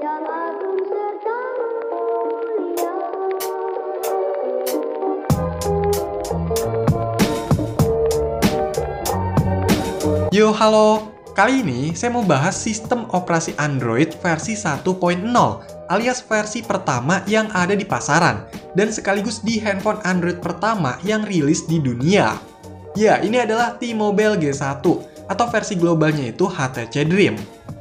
yang agung serta mulia. Yo, halo. Kali ini saya mau bahas sistem operasi Android versi 1.0 alias versi pertama yang ada di pasaran dan sekaligus di handphone Android pertama yang rilis di dunia. Ya, ini adalah T-Mobile G1 atau versi globalnya itu HTC Dream.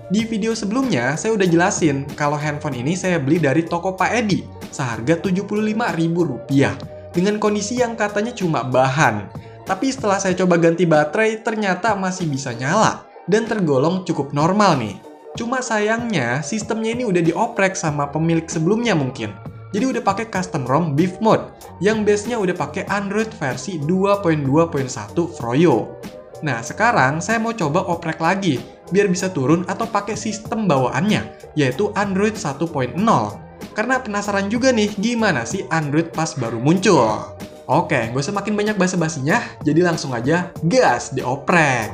Di video sebelumnya saya udah jelasin kalau handphone ini saya beli dari toko Pak Edi seharga Rp75.000 dengan kondisi yang katanya cuma bahan. Tapi setelah saya coba ganti baterai ternyata masih bisa nyala dan tergolong cukup normal nih. Cuma sayangnya sistemnya ini udah dioprek sama pemilik sebelumnya mungkin. Jadi udah pakai custom ROM Beef Mode yang base-nya udah pakai Android versi 2.2.1 Froyo. Nah, sekarang saya mau coba oprek lagi biar bisa turun atau pakai sistem bawaannya yaitu Android 1.0. Karena penasaran juga nih gimana sih Android pas baru muncul. Oke, gak usah makin banyak basa-basinya, jadi langsung aja gas dioprek.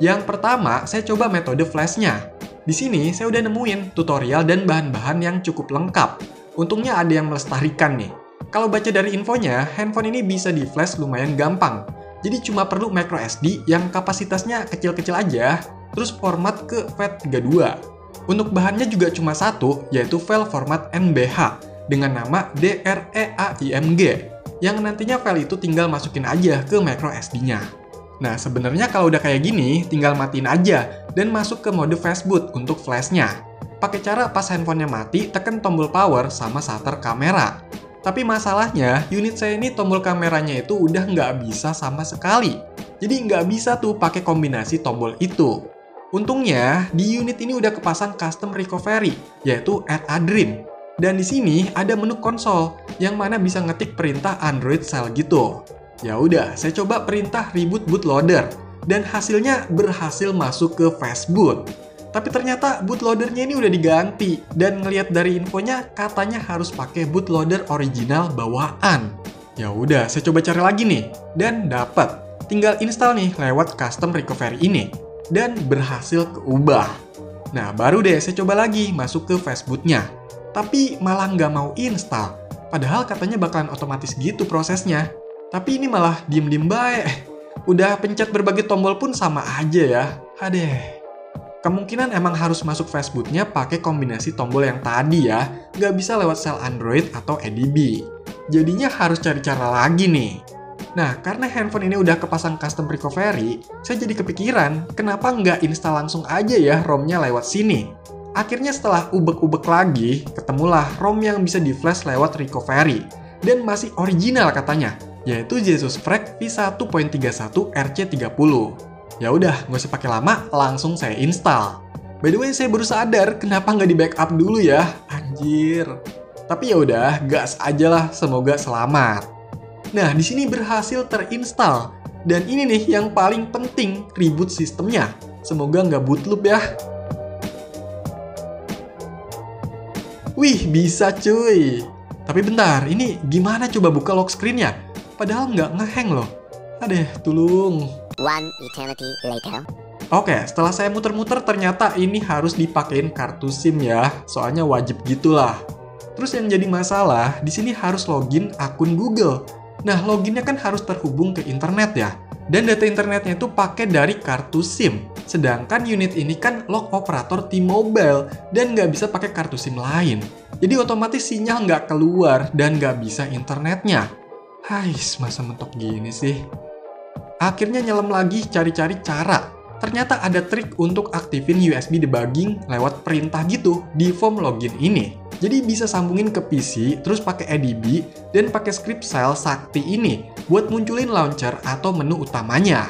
Yang pertama, saya coba metode flashnya. Di sini saya udah nemuin tutorial dan bahan-bahan yang cukup lengkap. Untungnya ada yang melestarikan nih. Kalau baca dari infonya, handphone ini bisa di flash lumayan gampang. Jadi cuma perlu microSD yang kapasitasnya kecil-kecil aja, terus format ke FAT32. Untuk bahannya juga cuma satu, yaitu file format NBH dengan nama DREAIMG, yang nantinya file itu tinggal masukin aja ke microSD-nya. Nah, sebenarnya kalau udah kayak gini, tinggal matiin aja dan masuk ke mode fastboot untuk flashnya. Pakai cara pas handphonenya mati, tekan tombol power sama shutter kamera. Tapi masalahnya, unit saya ini tombol kameranya itu udah nggak bisa sama sekali. Jadi nggak bisa tuh pakai kombinasi tombol itu. Untungnya, di unit ini udah kepasang custom recovery, yaitu Add a Dream. Dan di sini ada menu konsol, yang mana bisa ngetik perintah Android Cell gitu. Ya udah, saya coba perintah reboot bootloader, dan hasilnya berhasil masuk ke fastboot. Tapi ternyata bootloadernya ini udah diganti, dan ngelihat dari infonya katanya harus pakai bootloader original bawaan. Ya udah, saya coba cari lagi nih, dan dapat. Tinggal install nih lewat custom recovery ini. Dan berhasil keubah. Nah, baru deh saya coba lagi masuk ke fastbootnya. Tapi malah nggak mau install. Padahal katanya bakalan otomatis gitu prosesnya. Tapi ini malah diem-diem baik. Udah pencet berbagai tombol pun sama aja ya. Adeh. Kemungkinan emang harus masuk fastbootnya pakai kombinasi tombol yang tadi ya. Nggak bisa lewat sel Android atau ADB. Jadinya harus cari cara lagi nih. Nah, karena handphone ini udah kepasang custom recovery, saya jadi kepikiran, kenapa nggak install langsung aja ya ROM-nya lewat sini? Akhirnya setelah ubek-ubek lagi, ketemulah ROM yang bisa di-flash lewat recovery. Dan masih original katanya, yaitu Jesus Freak V1.31 RC30. Ya udah, nggak usah pakai lama, langsung saya install. By the way, saya baru sadar kenapa nggak di-backup dulu ya, anjir. Tapi ya udah, gas aja lah, semoga selamat. Nah, di sini berhasil terinstall. Dan ini nih yang paling penting, reboot sistemnya. Semoga nggak bootloop ya. Wih, bisa cuy. Tapi bentar, ini gimana coba buka lock screen-nya? Padahal nggak ngehang loh. Adeh, tolong. One eternity later. Oke, setelah saya muter-muter ternyata ini harus dipakein kartu SIM ya. Soalnya wajib gitulah. Terus yang jadi masalah, di sini harus login akun Google. Nah, loginnya kan harus terhubung ke internet ya. Dan data internetnya itu pakai dari kartu SIM. Sedangkan unit ini kan log operator T-Mobile dan nggak bisa pakai kartu SIM lain. Jadi otomatis sinyal nggak keluar dan nggak bisa internetnya. Hais, masa mentok gini sih? Akhirnya nyelam lagi cari-cari cara. Ternyata ada trik untuk aktifin USB debugging lewat perintah gitu di form login ini. Jadi bisa sambungin ke PC, terus pakai ADB, dan pakai script shell Sakti ini buat munculin launcher atau menu utamanya.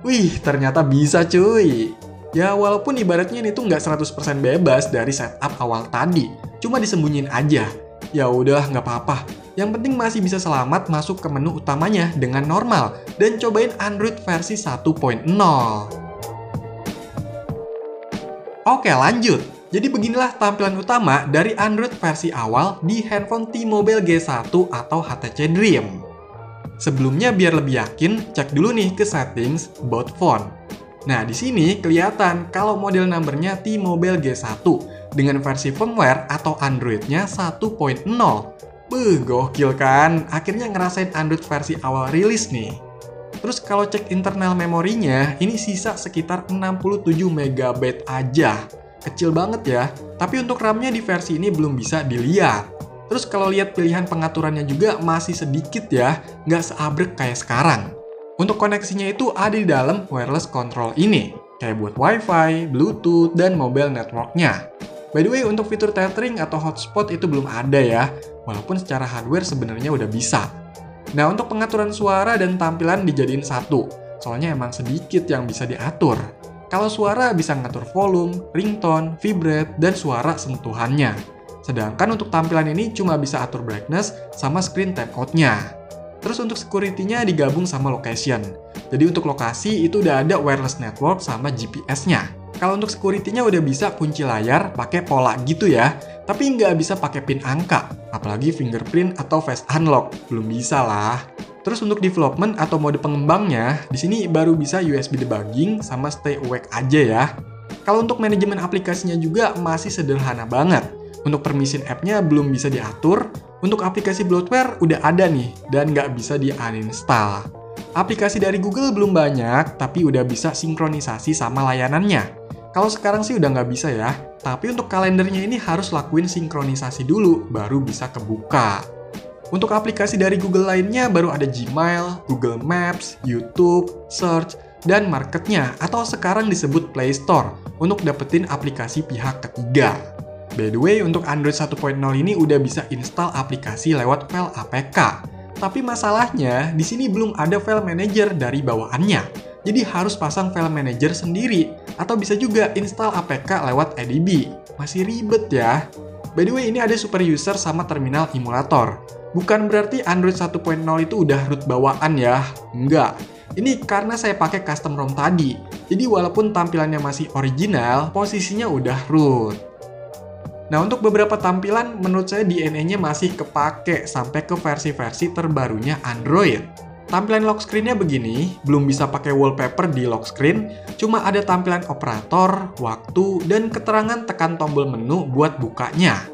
Wih, ternyata bisa cuy. Ya walaupun ibaratnya ini tuh nggak 100% bebas dari setup awal tadi, cuma disembunyiin aja. Ya udah, nggak apa-apa. Yang penting masih bisa selamat masuk ke menu utamanya dengan normal dan cobain Android versi 1.0. Oke, lanjut. Jadi beginilah tampilan utama dari Android versi awal di handphone T-Mobile G1 atau HTC Dream. Sebelumnya biar lebih yakin, cek dulu nih ke settings About Phone. Nah, di sini kelihatan kalau model numbernya T-Mobile G1 dengan versi firmware atau Android-nya 1.0. Gokil kan? Akhirnya ngerasain Android versi awal rilis nih. Terus kalau cek internal memorinya, ini sisa sekitar 67 MB aja. Kecil banget ya, tapi untuk RAM-nya di versi ini belum bisa dilihat. Terus kalau lihat pilihan pengaturannya juga masih sedikit ya, nggak seabrek kayak sekarang. Untuk koneksinya itu ada di dalam wireless control ini, kayak buat Wi-Fi, Bluetooth, dan mobile network-nya. By the way, untuk fitur tethering atau hotspot itu belum ada ya, walaupun secara hardware sebenarnya udah bisa. Nah, untuk pengaturan suara dan tampilan dijadiin satu, soalnya emang sedikit yang bisa diatur. Kalau suara bisa ngatur volume, ringtone, vibrate, dan suara sentuhannya. Sedangkan untuk tampilan ini cuma bisa atur brightness sama screen timeout-nya. Terus untuk security-nya digabung sama location. Jadi untuk lokasi itu udah ada wireless network sama GPS-nya. Kalau untuk security-nya udah bisa kunci layar pakai pola gitu ya, tapi nggak bisa pakai pin angka, apalagi fingerprint atau face unlock, belum bisa lah. Terus untuk development atau mode pengembangnya, di sini baru bisa USB debugging sama stay awake aja ya. Kalau untuk manajemen aplikasinya juga masih sederhana banget. Untuk permission app-nya belum bisa diatur, untuk aplikasi bloatware udah ada nih, dan nggak bisa di-uninstall. Aplikasi dari Google belum banyak, tapi udah bisa sinkronisasi sama layanannya. Kalau sekarang sih udah nggak bisa ya, tapi untuk kalendernya ini harus lakuin sinkronisasi dulu, baru bisa kebuka. Untuk aplikasi dari Google lainnya baru ada Gmail, Google Maps, YouTube, Search, dan Market-nya, atau sekarang disebut Play Store, untuk dapetin aplikasi pihak ketiga. By the way, untuk Android 1.0 ini udah bisa install aplikasi lewat file APK. Tapi masalahnya, di sini belum ada file manager dari bawaannya. Jadi harus pasang file manager sendiri, atau bisa juga install APK lewat ADB. Masih ribet ya. By the way, ini ada super user sama terminal emulator. Bukan berarti Android 1.0 itu udah root bawaan ya. Enggak. Ini karena saya pakai custom ROM tadi. Jadi walaupun tampilannya masih original, posisinya udah root. Nah, untuk beberapa tampilan menurut saya DNA-nya masih kepake sampai ke versi-versi terbarunya Android. Tampilan lock screen-nya begini, belum bisa pakai wallpaper di lock screen, cuma ada tampilan operator, waktu, dan keterangan tekan tombol menu buat bukanya.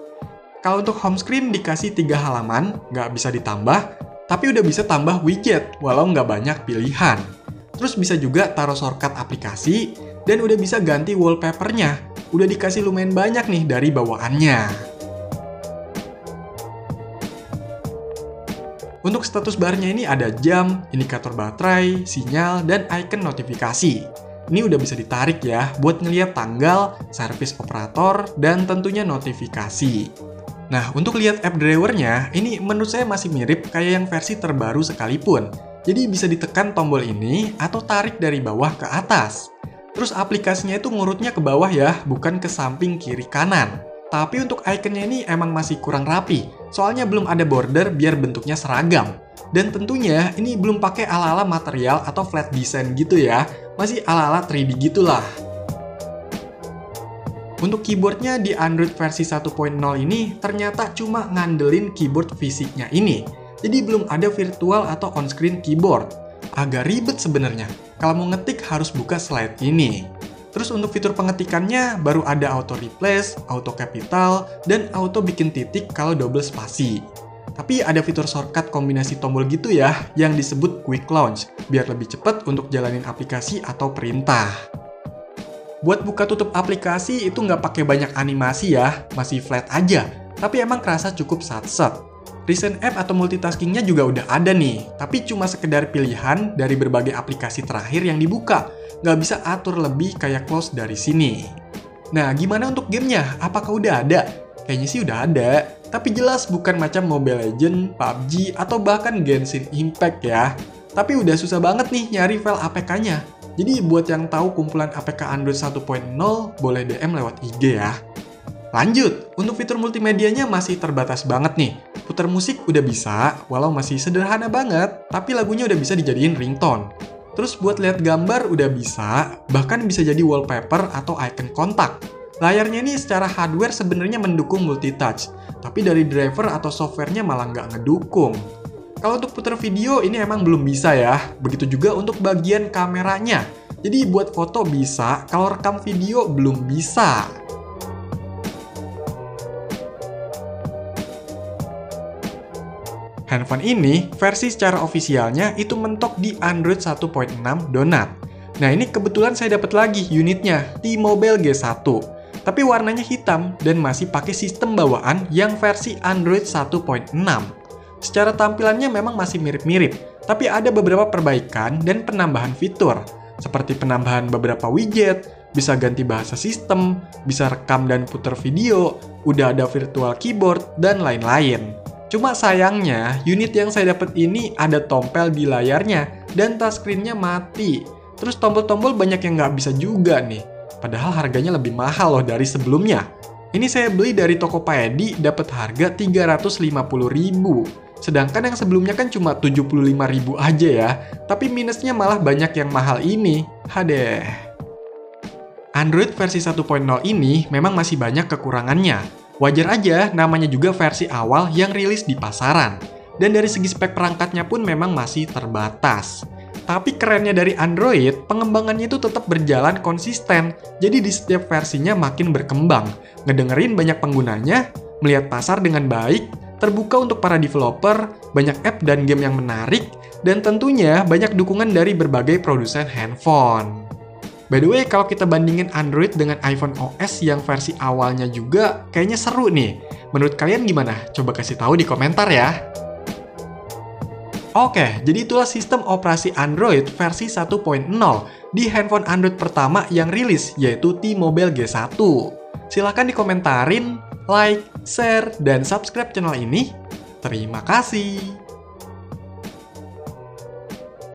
Kalau untuk home screen dikasih 3 halaman, nggak bisa ditambah, tapi udah bisa tambah widget, walau nggak banyak pilihan. Terus bisa juga taruh shortcut aplikasi, dan udah bisa ganti wallpapernya. Udah dikasih lumayan banyak nih dari bawaannya. Untuk status barnya ini ada jam, indikator baterai, sinyal, dan icon notifikasi. Ini udah bisa ditarik ya, buat ngeliat tanggal, servis operator, dan tentunya notifikasi. Nah, untuk lihat app drivernya, ini menurut saya masih mirip kayak yang versi terbaru sekalipun. Jadi bisa ditekan tombol ini, atau tarik dari bawah ke atas. Terus aplikasinya itu ngurutnya ke bawah ya, bukan ke samping kiri kanan. Tapi untuk ikonnya ini emang masih kurang rapi, soalnya belum ada border biar bentuknya seragam. Dan tentunya ini belum pakai ala-ala material atau flat design gitu ya, masih ala-ala 3D gitulah. Untuk keyboardnya di Android versi 1.0 ini ternyata cuma ngandelin keyboard fisiknya ini. Jadi belum ada virtual atau on-screen keyboard. Agak ribet sebenarnya, kalau mau ngetik harus buka slide ini. Terus untuk fitur pengetikannya baru ada auto replace, auto capital, dan auto bikin titik kalau double spasi. Tapi ada fitur shortcut kombinasi tombol gitu ya, yang disebut quick launch, biar lebih cepat untuk jalanin aplikasi atau perintah. Buat buka tutup aplikasi itu nggak pakai banyak animasi ya, masih flat aja, tapi emang kerasa cukup sat-set. Recent app atau multitaskingnya juga udah ada nih, tapi cuma sekedar pilihan dari berbagai aplikasi terakhir yang dibuka. Nggak bisa atur lebih kayak close dari sini. Nah, gimana untuk gamenya? Apakah udah ada? Kayaknya sih udah ada, tapi jelas bukan macam Mobile Legends, PUBG, atau bahkan Genshin Impact ya. Tapi udah susah banget nih nyari file APK-nya. Jadi buat yang tahu kumpulan APK Android 1.0, boleh DM lewat IG ya. Lanjut, untuk fitur multimedianya masih terbatas banget nih. Putar musik udah bisa, walau masih sederhana banget, tapi lagunya udah bisa dijadiin ringtone. Terus buat lihat gambar udah bisa, bahkan bisa jadi wallpaper atau icon kontak. Layarnya ini secara hardware sebenarnya mendukung multitouch, tapi dari driver atau softwarenya malah nggak ngedukung. Kalau untuk putar video ini emang belum bisa ya, begitu juga untuk bagian kameranya. Jadi buat foto bisa, kalau rekam video belum bisa. Handphone ini, versi secara ofisialnya itu mentok di Android 1.6 Donut. Nah ini kebetulan saya dapat lagi unitnya, T-Mobile G1. Tapi warnanya hitam dan masih pakai sistem bawaan yang versi Android 1.6. Secara tampilannya memang masih mirip-mirip, tapi ada beberapa perbaikan dan penambahan fitur, seperti penambahan beberapa widget, bisa ganti bahasa sistem, bisa rekam dan putar video, udah ada virtual keyboard, dan lain-lain. Cuma sayangnya, unit yang saya dapat ini ada tompel di layarnya, dan touchscreen-nya mati. Terus tombol-tombol banyak yang nggak bisa juga nih. Padahal harganya lebih mahal loh dari sebelumnya. Ini saya beli dari Tokopedia dapat harga 350.000. Sedangkan yang sebelumnya kan cuma 75.000 aja ya. Tapi minusnya malah banyak yang mahal ini. Hadeh. Android versi 1.0 ini memang masih banyak kekurangannya. Wajar aja namanya juga versi awal yang rilis di pasaran. Dan dari segi spek perangkatnya pun memang masih terbatas. Tapi kerennya dari Android, pengembangannya itu tetap berjalan konsisten. Jadi di setiap versinya makin berkembang, ngedengerin banyak penggunanya, melihat pasar dengan baik, terbuka untuk para developer, banyak app dan game yang menarik, dan tentunya banyak dukungan dari berbagai produsen handphone. By the way, kalau kita bandingin Android dengan iPhone OS yang versi awalnya juga, kayaknya seru nih. Menurut kalian gimana? Coba kasih tahu di komentar ya. Oke, jadi itulah sistem operasi Android versi 1.0 di handphone Android pertama yang rilis, yaitu T-Mobile G1. Silahkan dikomentarin, like, share, dan subscribe channel ini. Terima kasih.